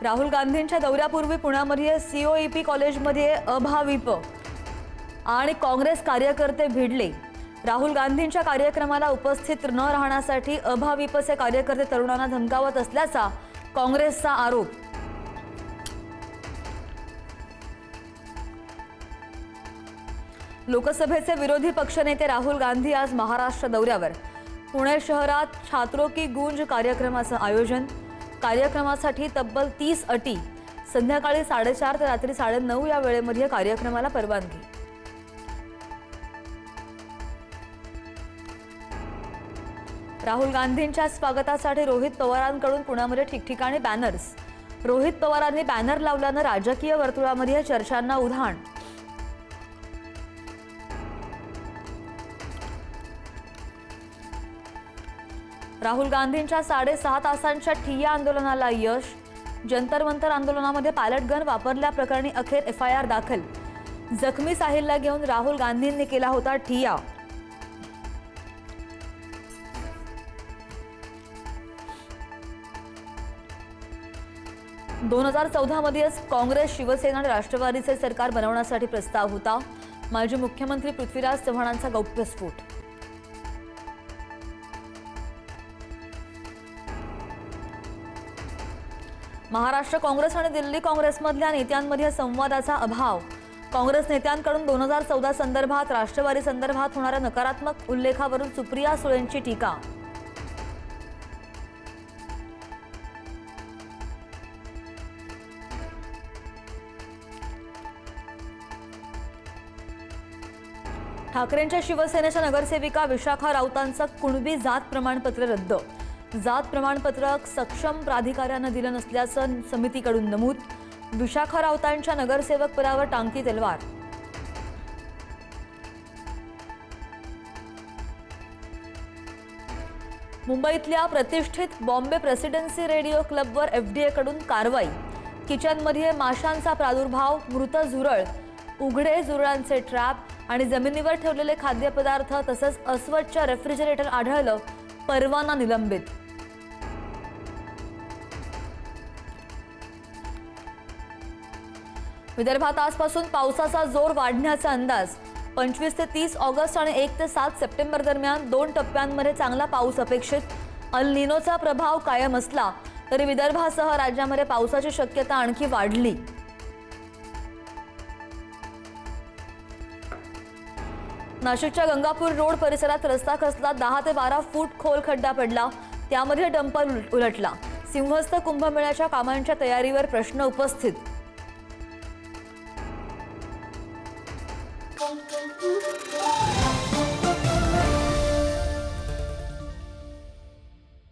राहुल गांधींच्या दौऱ्यापूर्वी पुण्यामध्ये सीओईपी कॉलेजमध्ये अभाविप आणि काँग्रेस कार्यकर्ते भिडले। राहुल गांधींच्या कार्यक्रमाला उपस्थित न राहण्यासाठी अभाविपचे कार्यकर्ते तरुणांना धमकावत असल्याचा काँग्रेसचा आरोप। लोकसभेचे विरोधी पक्षनेते राहुल गांधी आज महाराष्ट्र दौऱ्यावर। पुणे शहरात छात्रों की गूंज कार्यक्रमाचं आयोजन। कार्यक्रमासाठी तब्बल 30 अटी। संध्याकाळी 4:30 ते रात्री 9:30 या वेळेमध्ये कार्यक्रमाला परवानगी। राहुल गांधींच्या स्वागतासाठी रोहित पवारांकडून पुण्यामध्ये ठिकठिकाणी बॅनर्स। रोहित पवारांनी बॅनर लावल्यानं राजकीय वर्तुळामध्ये चर्चांना उधाण। राहुल गांधींच्या 6.5 तासांच्या ठिय्या आंदोलनाला यश। जंतर मंतर आंदोलनामध्ये पॅलेट गन वापरल्याप्रकरणी अखेर FIR दाखल। जखमी साहिलला घेऊन राहुल गांधींनी केला होता ठिय्या। – 2014 मध्येच काँग्रेस, शिवसेना आणि राष्ट्रवादीचे सरकार बनवण्यासाठी प्रस्ताव होता। माजी मुख्यमंत्री पृथ्वीराज चव्हाणांचा गौप्यस्फोट। महाराष्ट्र काँग्रेस आणि दिल्ली काँग्रेसमधल्या नेत्यांमध्ये संवादाचा अभाव। काँग्रेस नेत्यांकडून 2014 संदर्भात राष्ट्रवादी संदर्भात होणाऱ्या नकारात्मक उल्लेखावरून सुप्रिया सुळेंची टीका। ठाकरेंच्या शिवसेनेच्या नगरसेविका विशाखा राऊतांचं कुणबी जात प्रमाणपत्र रद्द। जात प्रमाणपत्र सक्षम प्राधिकाऱ्यानं दिलं नसल्याचं समितीकडून नमूद। विशाखा राऊतांच्या नगरसेवक पदावर टांगती तलवार। मुंबईतल्या प्रतिष्ठित बॉम्बे प्रेसिडेन्सी रेडिओ क्लबवर FDA कडून कारवाई। किचनमध्ये माशांचा प्रादुर्भाव, मृत झुरळ, उघडे झुरळांचे ट्रॅप आणि जमिनीवर ठेवलेले खाद्यपदार्थ तसंच अस्वच्छ रेफ्रिजरेटर आढळलं। परवाना निलंबित। विदर्भात आजपासून पावसाचा जोर वाढण्याचा अंदाज। 25 ते 30 ऑगस्ट आणि 1 ते 7 सप्टेंबर दरम्यान 2 टप्प्यांमध्ये चांगला पाऊस अपेक्षित। अल निनोचा प्रभाव कायम असला तरी विदर्भासह राज्यामध्ये पावसाची शक्यता आणखी वाढली। नाशिकच्या गंगापूर रोड परिसरात रस्ता खचला। 10 ते 12 फूट खोल खड्डा पडला, त्यामध्ये डंपर उलटला। सिंहस्थ कुंभमेळ्याच्या कामांच्या तयारीवर प्रश्न उपस्थित।